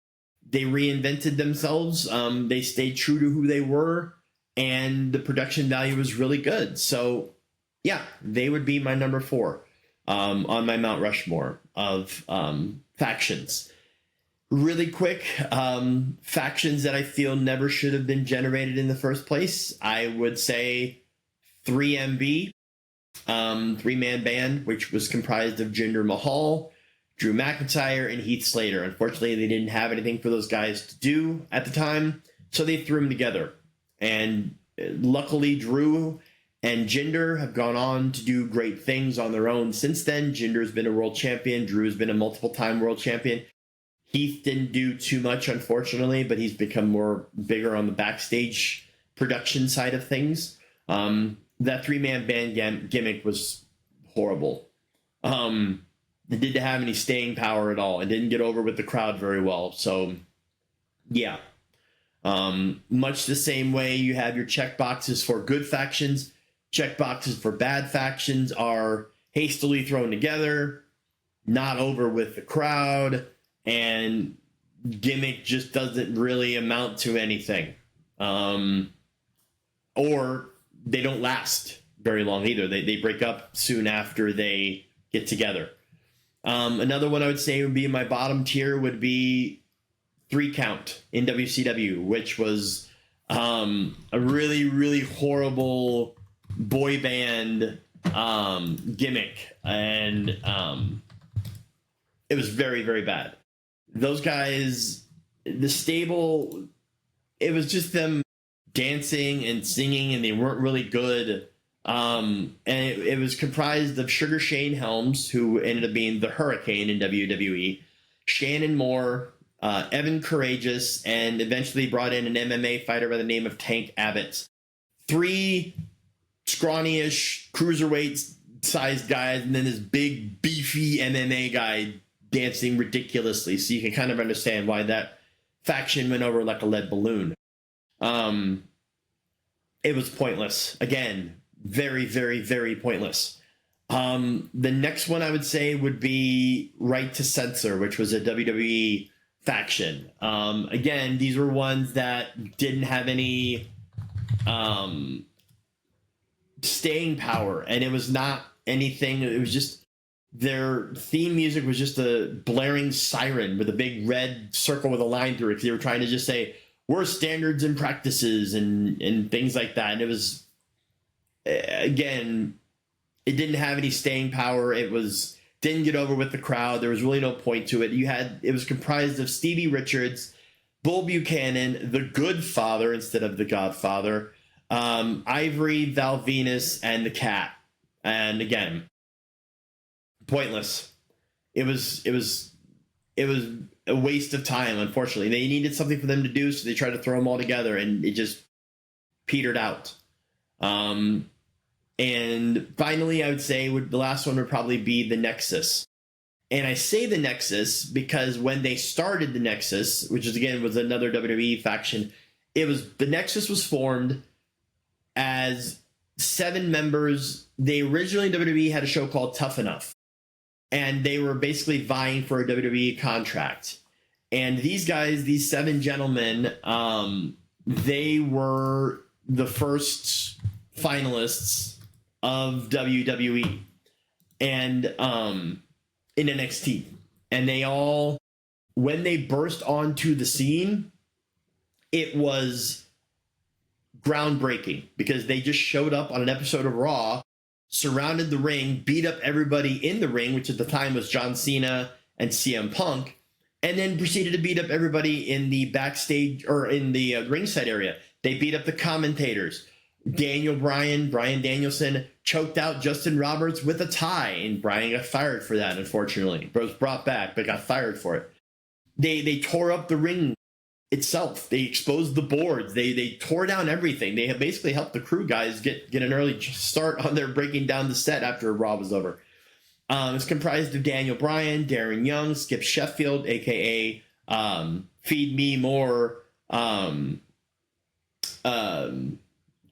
They reinvented themselves. They stayed true to who they were, and the production value was really good. So yeah, they would be my number 4 on my Mount Rushmore of factions. Really quick, factions that I feel never should have been generated in the first place. I would say 3MB, 3-man band, which was comprised of Jinder Mahal, Drew McIntyre, and Heath Slater. Unfortunately, they didn't have anything for those guys to do at the time, so they threw them together. And luckily, Drew and Jinder have gone on to do great things on their own since then. Jinder's been a world champion. Drew's been a multiple-time world champion. Heath didn't do too much, unfortunately, but he's become bigger on the backstage production side of things. That 3-man band gimmick was horrible. It didn't have any staying power at all. It didn't get over with the crowd very well. So, yeah. Much the same way you have your check boxes for good factions, check boxes for bad factions are hastily thrown together, not over with the crowd, and gimmick just doesn't really amount to anything. Or they don't last very long either. They break up soon after they get together. Another one I would say would be in my bottom tier would be 3 Count in WCW, which was a really, really horrible boy band gimmick. And it was very, very bad. Those guys, the stable, it was just them dancing and singing, and they weren't really good. And it was comprised of Sugar Shane Helms, who ended up being the Hurricane in WWE, Shannon Moore, Evan Courageous, and eventually brought in an MMA fighter by the name of Tank Abbott. 3 scrawny-ish, cruiserweight-sized guys, and then this big, beefy MMA guy dancing ridiculously. So you can kind of understand why that faction went over like a lead balloon. It was pointless. Again, very, very, very pointless. The next one I would say would be Right to Censor, which was a WWE faction. Again, these were ones that didn't have any staying power, and it was not anything. It was just their theme music was just a blaring siren with a big red circle with a line through it, because they were trying to just say we're standards and practices and things like that. And it was, again, it didn't have any staying power. It was didn't get over with the crowd. There was really no point to it. It was comprised of Stevie Richards, Bull Buchanan, the Good Father instead of the Godfather, Ivory, Val Venus, and the Cat. And again, pointless. It was a waste of time. Unfortunately, they needed something for them to do, so they tried to throw them all together, and it just petered out. And finally, I would say the last one would probably be the Nexus. And I say the Nexus because when they started the Nexus, which is again was another WWE faction, the Nexus was formed as 7 members. They originally, WWE had a show called Tough Enough, and they were basically vying for a WWE contract. And these guys, these 7 gentlemen, they were the first finalists of WWE and in NXT. And they all, when they burst onto the scene, it was groundbreaking, because they just showed up on an episode of Raw, surrounded the ring, beat up everybody in the ring, which at the time was John Cena and CM Punk, and then proceeded to beat up everybody in the backstage or in the ringside area. They beat up the commentators. Brian Danielson choked out Justin Roberts with a tie, and Brian got fired for that, unfortunately. But was brought back, but got fired for it. They tore up the ring itself. They exposed the boards. They tore down everything. They have basically helped the crew guys get an early start on their breaking down the set after Raw was over. It's comprised of Daniel Bryan, Darren Young, Skip Sheffield, a.k.a. Feed Me More.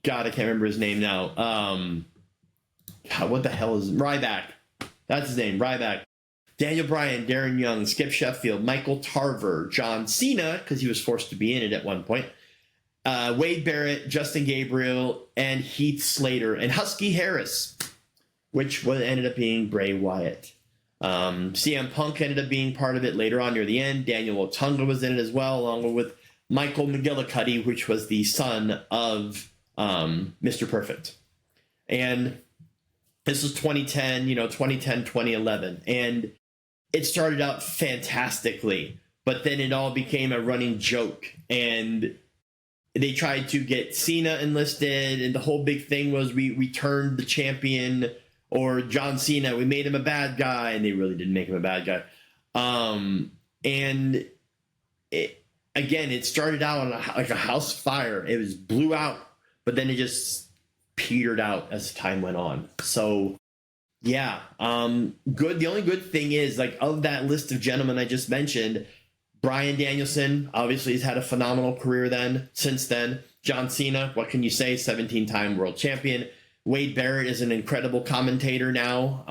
God, I can't remember his name now. God, what the hell is Ryback? That's his name, Ryback. Daniel Bryan, Darren Young, Skip Sheffield, Michael Tarver, John Cena, because he was forced to be in it at one point, Wade Barrett, Justin Gabriel, and Heath Slater, and Husky Harris, which ended up being Bray Wyatt. CM Punk ended up being part of it later on near the end. Daniel Otunga was in it as well, along with Michael McGillicuddy, which was the son of Mr. Perfect. And this was 2010, 2011. And it started out fantastically, but then it all became a running joke. And they tried to get Cena enlisted, and the whole big thing was we turned the champion, or John Cena, we made him a bad guy, and they really didn't make him a bad guy. And it started out on like a house fire. It was blew out, but then it just petered out as time went on. So yeah, good. The only good thing is, like, of that list of gentlemen I just mentioned, Bryan Danielson obviously has had a phenomenal career since then. John Cena, what can you say? 17-time world champion. Wade Barrett is an incredible commentator now.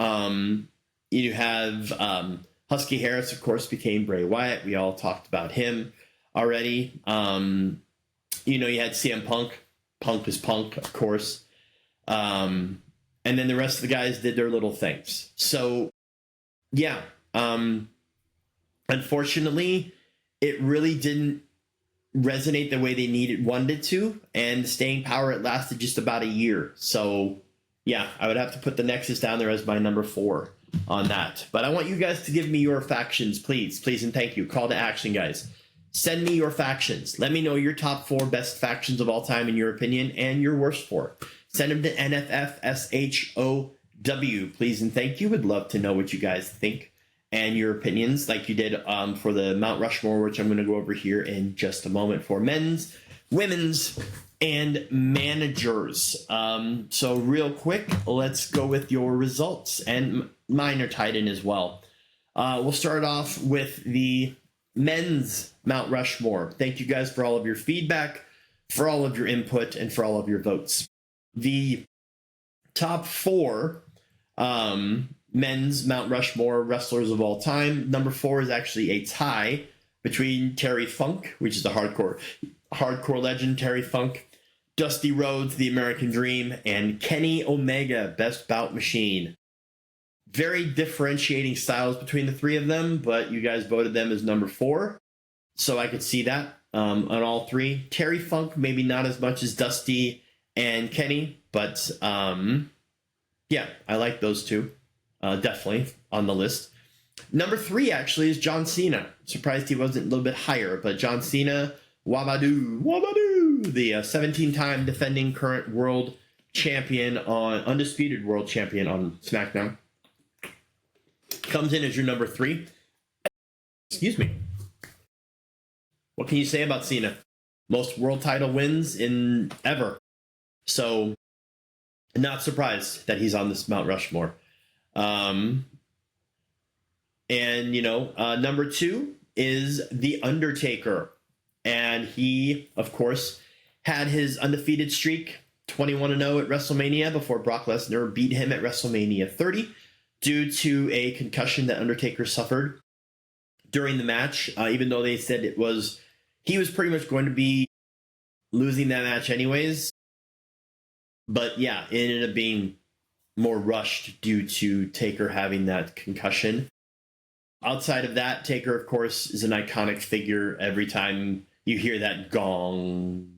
You have Husky Harris, of course, became Bray Wyatt. We all talked about him already. You had CM Punk. Punk is Punk, of course. And then the rest of the guys did their little things. So, yeah. Unfortunately, it really didn't resonate the way they wanted it to. And the staying power, it lasted just about a year. So, yeah, I would have to put the Nexus down there as my number 4 on that. But I want you guys to give me your factions, please. Please and thank you. Call to action, guys. Send me your factions. Let me know your top 4 best factions of all time in your opinion, and your worst 4. Send them to NFFSHOW. Please and thank you. Would love to know what you guys think and your opinions, like you did for the Mount Rushmore, which I'm going to go over here in just a moment, for men's, women's, and managers. So real quick, let's go with your results, and mine are tied in as well. We'll start off with the men's Mount Rushmore. Thank you guys for all of your feedback, for all of your input, and for all of your votes. The top 4 men's Mount Rushmore wrestlers of all time. Number 4 is actually a tie. between Terry Funk, which is the hardcore legend Terry Funk, Dusty Rhodes, the American Dream, and Kenny Omega, Best Bout Machine. Very differentiating styles between the three of them, but you guys voted them as number 4. So I could see that on all three. Terry Funk, maybe not as much as Dusty and Kenny, but yeah, I like those two. Definitely on the list. Number 3 actually is John Cena. Surprised he wasn't a little bit higher, but John Cena, Wabadoo, the 17-time defending current world champion undisputed world champion on SmackDown, comes in as your number 3. Excuse me. What can you say about Cena? Most world title wins in ever. So, not surprised that he's on this Mount Rushmore. And, number 2 is The Undertaker. And he, of course, had his undefeated streak, 21-0 at WrestleMania, before Brock Lesnar beat him at WrestleMania 30 due to a concussion that Undertaker suffered during the match, even though they said he was pretty much going to be losing that match anyways. But yeah, it ended up being more rushed due to Taker having that concussion. Outside of that, Taker, of course, is an iconic figure. Every time you hear that gong,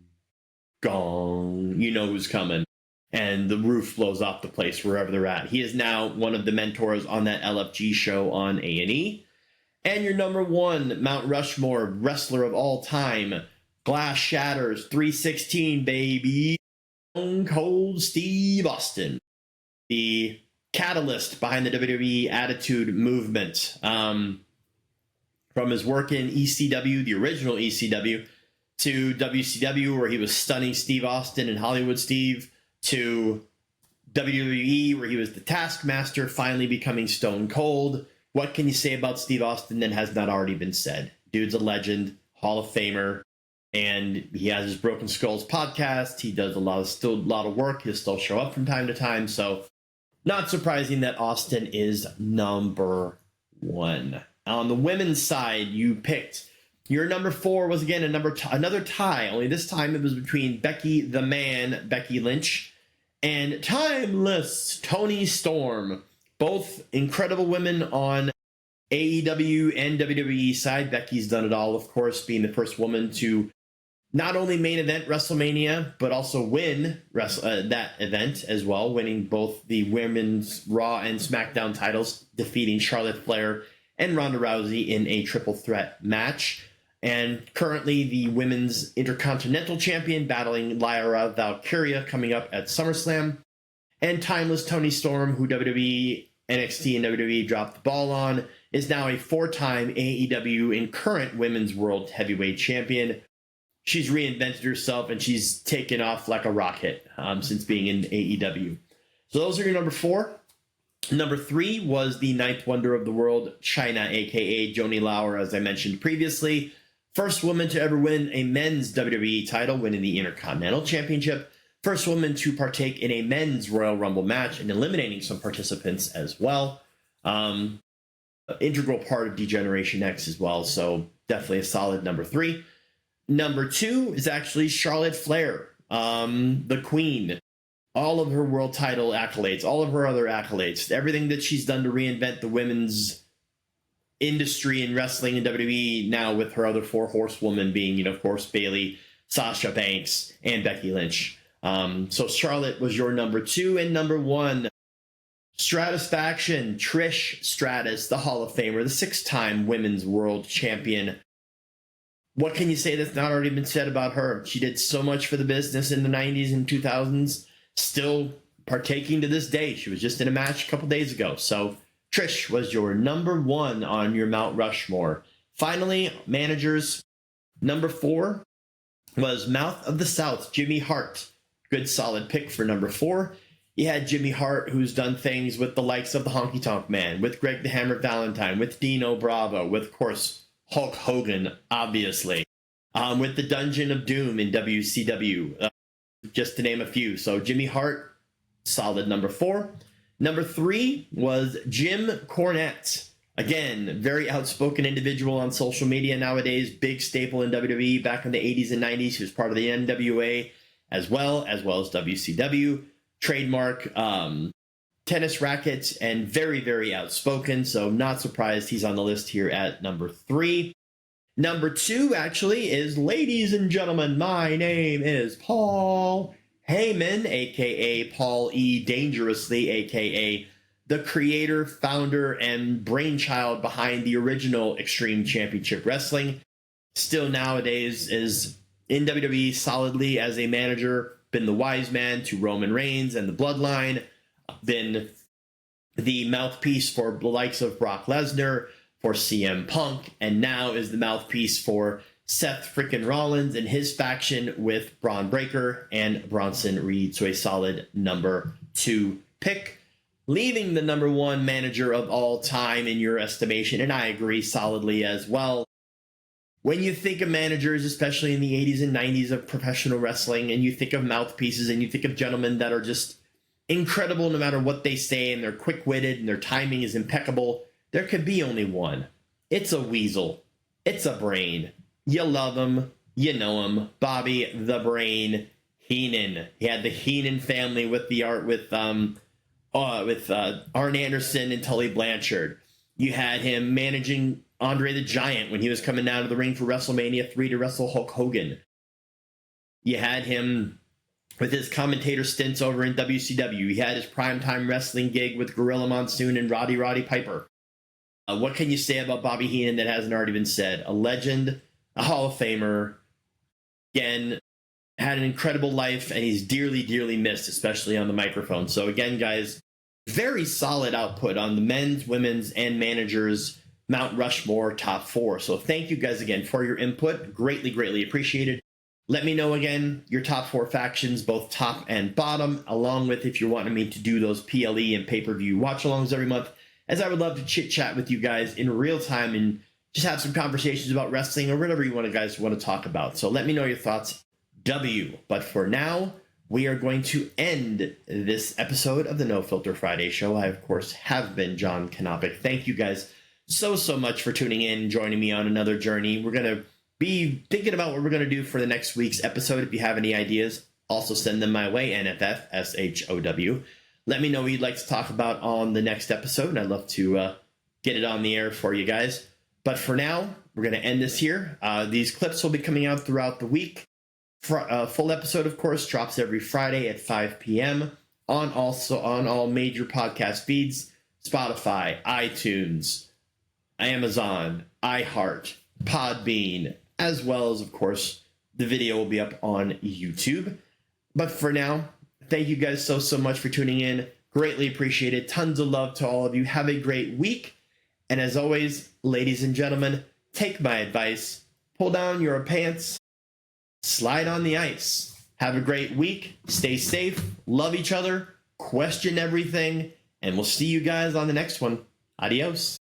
you know who's coming. And the roof blows off the place wherever they're at. He is now one of the mentors on that LFG show on A&E. And your number 1 Mount Rushmore wrestler of all time, glass shatters, 316, baby. Stone Cold Steve Austin, the catalyst behind the WWE Attitude Movement. From his work in ECW, the original ECW, to WCW, where he was stunning Steve Austin and Hollywood Steve, to WWE, where he was the Taskmaster, finally becoming Stone Cold. What can you say about Steve Austin that has not already been said? Dude's a legend, Hall of Famer, and he has his Broken Skulls podcast. He does a lot of work. He'll still show up from time to time. So not surprising that Austin is number 1. On the women's side, you picked your number 4 was again another tie. Only this time it was between Becky Lynch and timeless Toni Storm. Both incredible women on AEW and WWE side. Becky's done it all, of course, being the first woman to not only main event WrestleMania, but also win that event as well, winning both the women's Raw and SmackDown titles, defeating Charlotte Flair and Ronda Rousey in a triple threat match. And currently the women's Intercontinental Champion, battling Lyra Valkyria, coming up at SummerSlam. And timeless Toni Storm, who WWE, NXT, and WWE dropped the ball on, is now a 4-time AEW and current Women's World Heavyweight Champion. She's reinvented herself, and she's taken off like a rocket since being in AEW. So those are your number 4. Number 3 was the 9th wonder of the world, Chyna, a.k.a. Joanie Laurer, as I mentioned previously. First woman to ever win a men's WWE title, winning the Intercontinental Championship. First woman to partake in a men's Royal Rumble match and eliminating some participants as well. Integral part of D-Generation X as well, so definitely a solid number 3. Number 2 is actually Charlotte Flair, the Queen. All of her world title accolades, all of her other accolades, everything that she's done to reinvent the women's industry in wrestling and WWE, now with her other 4 horsewomen being, of course, Bayley, Sasha Banks, and Becky Lynch. So Charlotte was your number 2, and number 1, Stratusfaction, Trish Stratus, the Hall of Famer, the 6-time Women's World Champion. What can you say that's not already been said about her? She did so much for the business in the 90s and 2000s, still partaking to this day. She was just in a match a couple days ago. So Trish was your number 1 on your Mount Rushmore. Finally, managers, number 4 was Mouth of the South, Jimmy Hart. Good solid pick for number 4. You had Jimmy Hart, who's done things with the likes of the Honky Tonk Man, with Greg the Hammer Valentine, with Dino Bravo, with, of course, Hulk Hogan, obviously, with the Dungeon of Doom in WCW, just to name a few. So Jimmy Hart, solid number 4. Number 3 was Jim Cornette. Again, very outspoken individual on social media nowadays, big staple in WWE back in the 80s and 90s. He was part of the NWA as well as WCW. Trademark tennis rackets and very, very outspoken. So not surprised he's on the list here at number 3. Number 2 actually is, ladies and gentlemen, my name is Paul Heyman, aka Paul E. Dangerously, aka the creator, founder, and brainchild behind the original Extreme Championship Wrestling. Still nowadays is in WWE solidly as a manager, been the wise man to Roman Reigns and the Bloodline, been the mouthpiece for the likes of Brock Lesnar, for CM Punk, and now is the mouthpiece for Seth frickin' Rollins and his faction with Braun Breaker and Bronson Reed. So a solid number 2 pick. Leaving the number 1 manager of all time in your estimation, and I agree solidly as well. When you think of managers, especially in the 80s and 90s of professional wrestling, and you think of mouthpieces and you think of gentlemen that are just incredible no matter what they say, and they're quick-witted and their timing is impeccable, there could be only one. It's a weasel. It's a brain. You love him. You know him. Bobby the Brain Heenan. He had the Heenan family with the art with Arn Anderson and Tully Blanchard. You had him managing Andre the Giant when he was coming down to the ring for WrestleMania 3 to wrestle Hulk Hogan. You had him with his commentator stints over in WCW. He had his primetime wrestling gig with Gorilla Monsoon and Roddy Piper. What can you say about Bobby Heenan that hasn't already been said? A legend, a Hall of Famer. Again, had an incredible life, and he's dearly, dearly missed, especially on the microphone. So again, guys, very solid output on the men's, women's, and managers' Mount Rushmore top 4. So thank you guys again for your input. Greatly, greatly appreciated. Let me know again your top 4 factions, both top and bottom, along with if you're wanting me to do those PLE and pay-per-view watch-alongs every month, as I would love to chit-chat with you guys in real time and just have some conversations about wrestling or whatever you guys want to talk about. So let me know your thoughts. But for now, we are going to end this episode of the No Filter Friday show. I, of course, have been John Kanopic. Thank you guys so much for tuning in, joining me on another journey. We're going to be thinking about what we're going to do for the next week's episode. If you have any ideas, also send them my way, NFFSHOW. Let me know what you'd like to talk about on the next episode, and I'd love to get it on the air for you guys. But for now, we're going to end this here. These clips will be coming out throughout the week. Full episode, of course, drops every Friday at 5 p.m. on all major podcast feeds: Spotify, iTunes, Amazon, iHeart, Podbean, as well as, of course, the video will be up on YouTube. But for now, thank you guys so much for tuning in. Greatly appreciated. Tons of love to all of you. Have a great week. And as always, ladies and gentlemen, take my advice. Pull down your pants. Slide on the ice. Have a great week. Stay safe. Love each other. Question everything. And we'll see you guys on the next one. Adios.